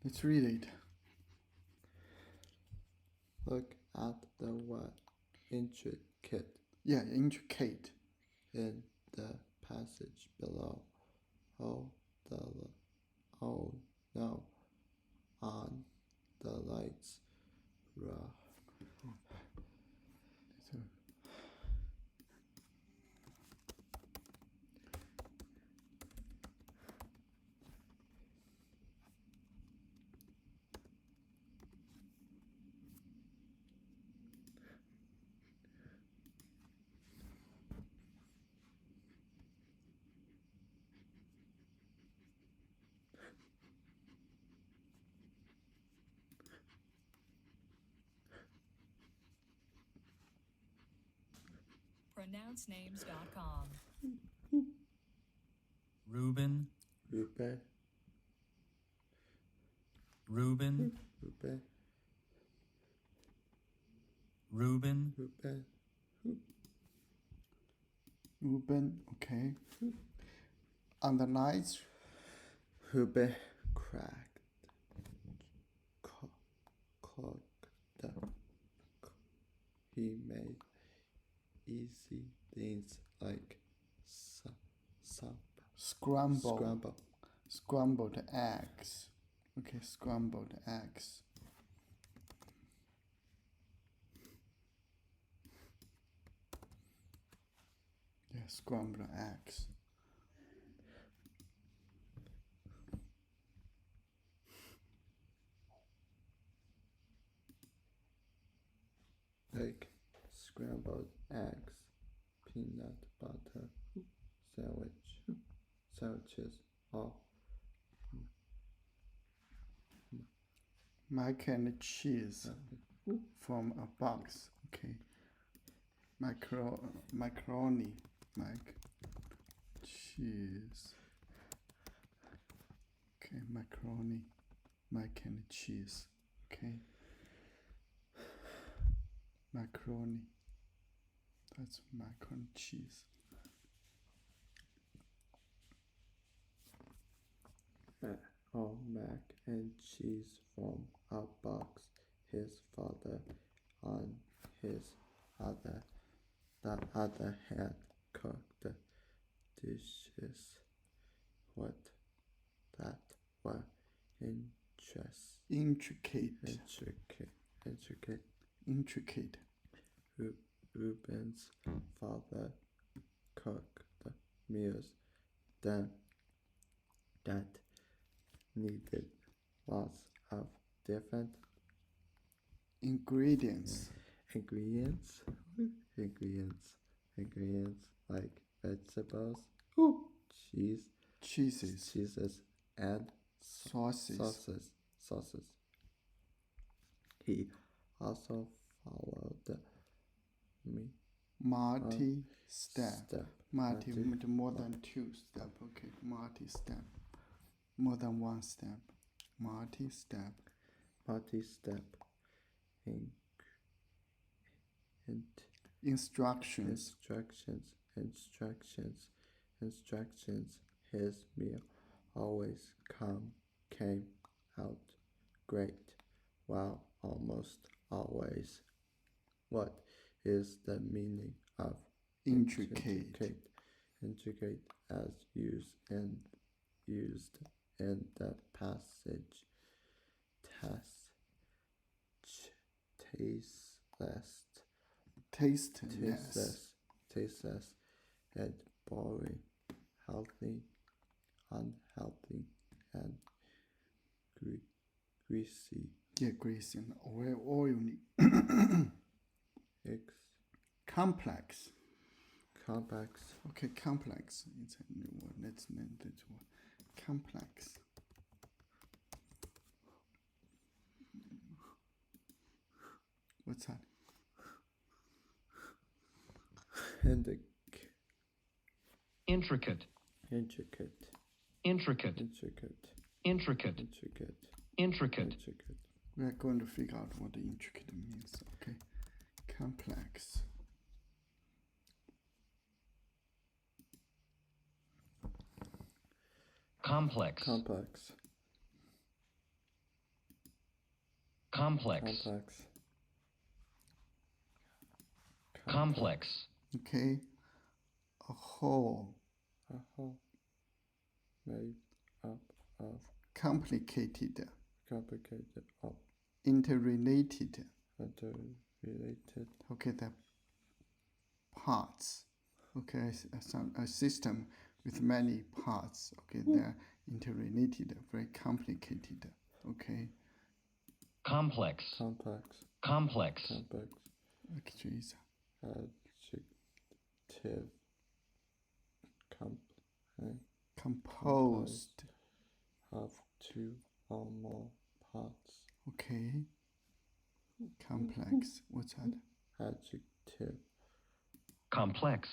Let's read it. Look at the word intricate. Yeah, intricate. In the passage below. Oh no, on the lights. pronouncenames.com. Ruben, Ruben, Ruben, Ruben, Ruben, Ruben, Ruben, okay. On the lights, Ruben cracked, clogged. He made easy things like scrambled eggs. Okay, scrambled eggs. Yeah, scrambled eggs. like scrambled eggs, peanut butter sandwiches, or Mac and cheese from a box. Okay. Macaroni, mac, cheese. Okay, macaroni, mac and cheese. Okay. Macaroni. That's mac and cheese. or mac and cheese from a box. His father, on the other hand, cooked dishes that were Intricate. Ruben's father cooked meals that needed lots of different ingredients like vegetables, cheeses, and sauces. He also followed the multi-step. More than 2 step. Okay, multi-step. More than 1 step. Multi-step. Instructions. His meal always came out great. Well, almost always. What is the meaning of Intricate. Intricate as used in the passage. Tasteless, and boring, healthy, unhealthy, and greasy. Yeah, greasy. All you need. Complex. Okay, complex. It's a new word. Let's name this one. Complex. What's that? intricate, We are going to figure out what the intricate means. Okay. Complex. complex, complex, complex, complex, Okay. A whole. a whole made up of Complicated. complicated of Interrelated. interrelated Okay, the parts. Okay, a system with many parts. Okay, they're interrelated, very complicated. Okay, complex, complex, complex, complex, actually, it's adjective, composed. of two or more parts, Okay, complex. What's that? adjective, complex,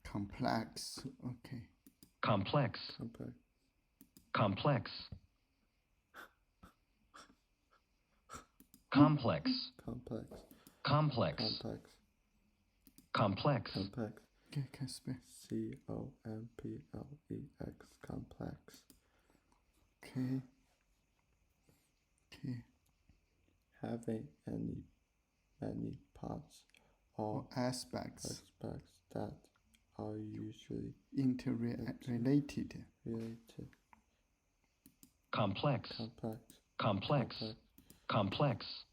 Complex. Okay, complex, complex, complex, complex, complex, complex, complex, complex, complex, okay, can spell. complex, complex, Okay, okay, having many parts or or aspects. aspects that are usually Interrelated. related, complex, complex, complex, complex,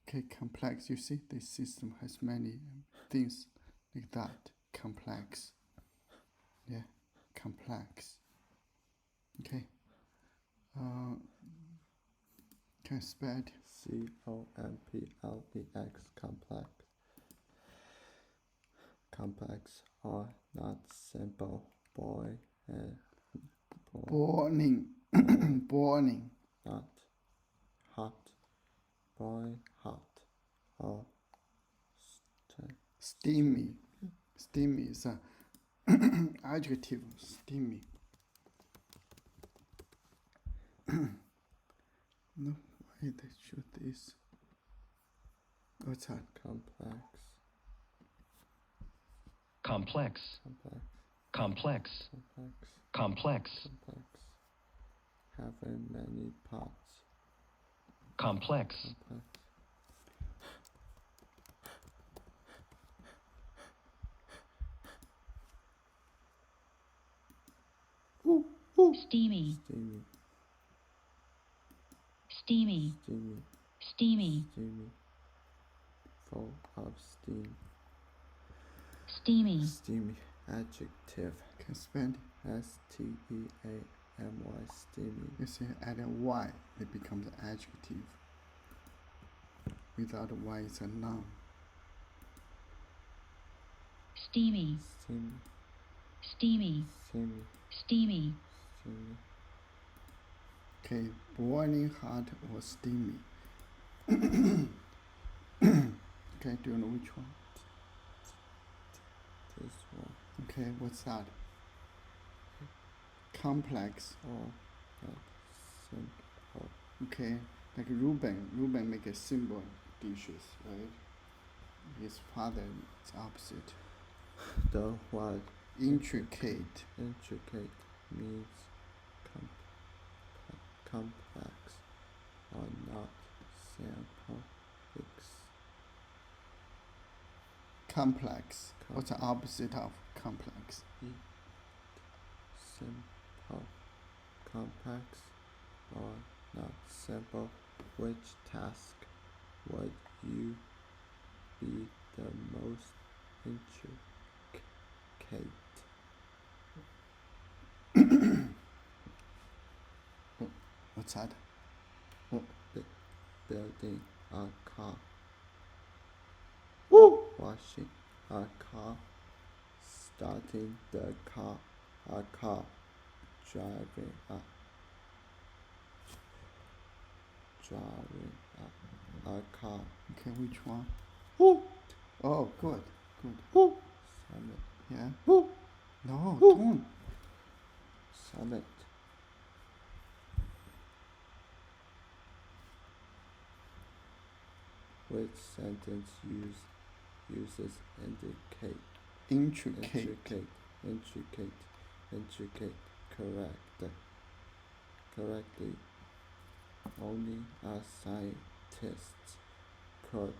Okay, complex. You see, this system has many things like that. Complex. Yeah, complex. Okay. Can I spell it? complex, complex. Complex are not simple, boring, Boring. Boring. not hot, boring, hot, or Steamy. Steamy is a adjective. Steamy. No, why they shoot this? What's that? complex, complex, complex, complex, complex, complex, complex, having many parts, complex, complex, Steamy, steamy, steamy, steamy, steamy, steamy, full of steam, steamy, steamy, adjective, Can I spell it? steamy, steamy, You see, add a Y, it becomes an adjective. Without a Y, it's a noun. steamy, steamy, steamy, steamy, steamy, steamy, Okay, boiling hot or steamy. Okay, do you know which one? this one, Okay, what's that? Complex. or not simple, Okay, like Ruben make a simple dishes, right? His father is opposite. the word Intricate. intricate means complex or not simple, Complex. What's the opposite of complex? simple, complex or not simple. Which task would you be the most intricate? What's that? Building a car, washing a car, starting the car, a car, driving a car, Okay, which one? Oh, good, good. summit, Yeah. No, don't. summit, which sentence uses indicate, Intricate. intricate, correctly. Only a sign scientists could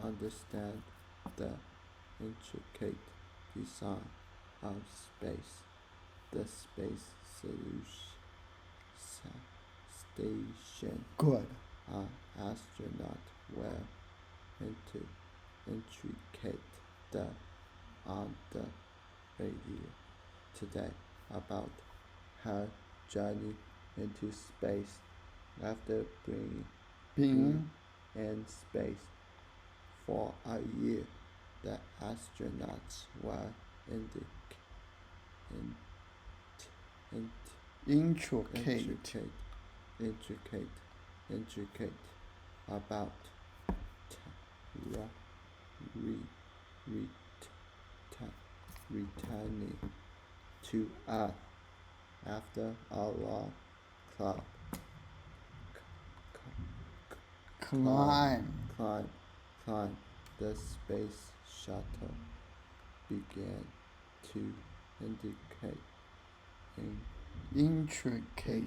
understand the intricate design of space, the space station, Good. astronauts were intricate on the radio today about her journey into space after being in space for a year. The astronauts were Intricate. intricate about returning to Earth after a long Climb. the space shuttle began to Intricate.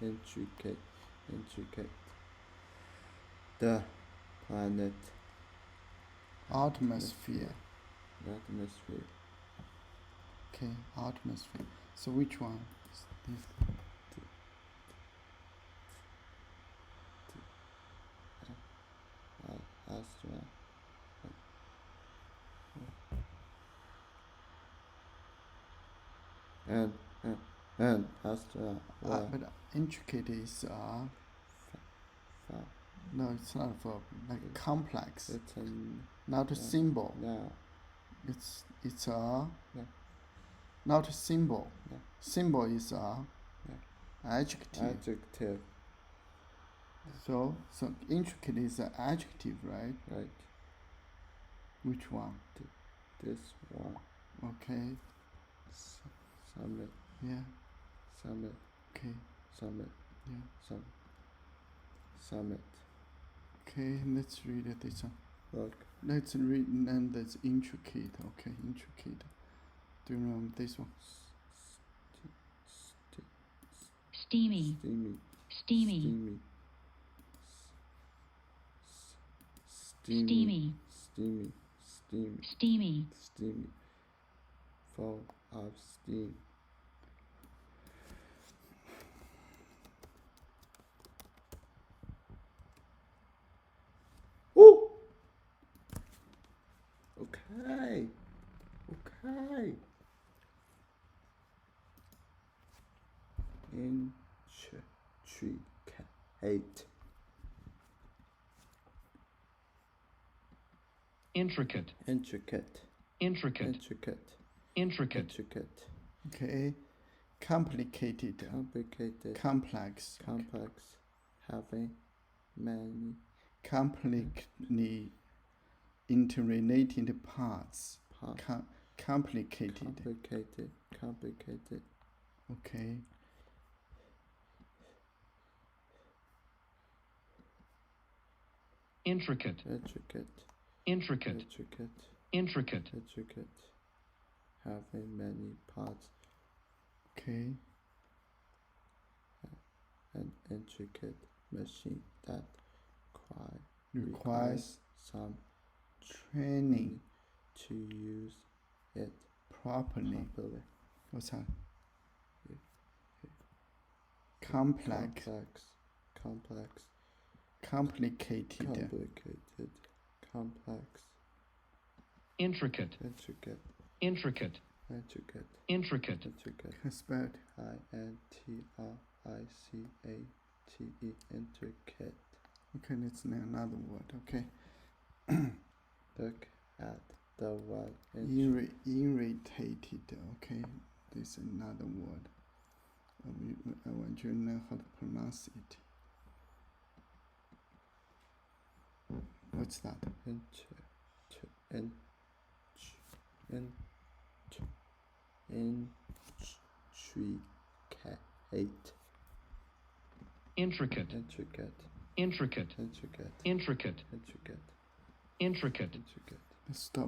intricate the planet Atmosphere. atmosphere. Okay, atmosphere. So which one is this? Astronaut. And astronaut were But intricate is no, it's not a verb. Like complex, it's not a symbol. now It's a Yeah. not a symbol. Yeah. Symbol is a Yeah. adjective. adjective, So intricate is an adjective, right? right? Which one? This one. Okay. Summit, Yeah. summit, Okay. summit, Yeah. summit. Okay. Let's read this one. Look, Let's read and that's intricate. Okay, intricate. Do you remember this one? steamy, steamy, steamy, steamy, steamy, steamy, steamy, steamy, steamy, full of steam. Ooh. Okay. Intricate. Intricate. Intricate. Intricate. Intricate. Intricate. Okay. Complicated. Complicated. Complex. Complex. Having many Completely interrelated parts. parts. Complicated. Complicated. Okay. Intricate. Intricate. Intricate. Intricate. Intricate. Intricate. Having many parts. Okay. An intricate machine that Requires some training to use it properly. What's that? Complex. Complicated. Complex. Intricate. Intricate. Intricate. Intricate. Intricate. Intricate. Spelled. INTRICATE. Intricate. Okay, let's know another word. Okay. Look at the word Irritated. Okay, this is another word. I want you to know how to pronounce it. What's that? Intricate. Intricate. Intricate. Intricate. Intricate. Intricate. Intricate. Intricate. Let's stop.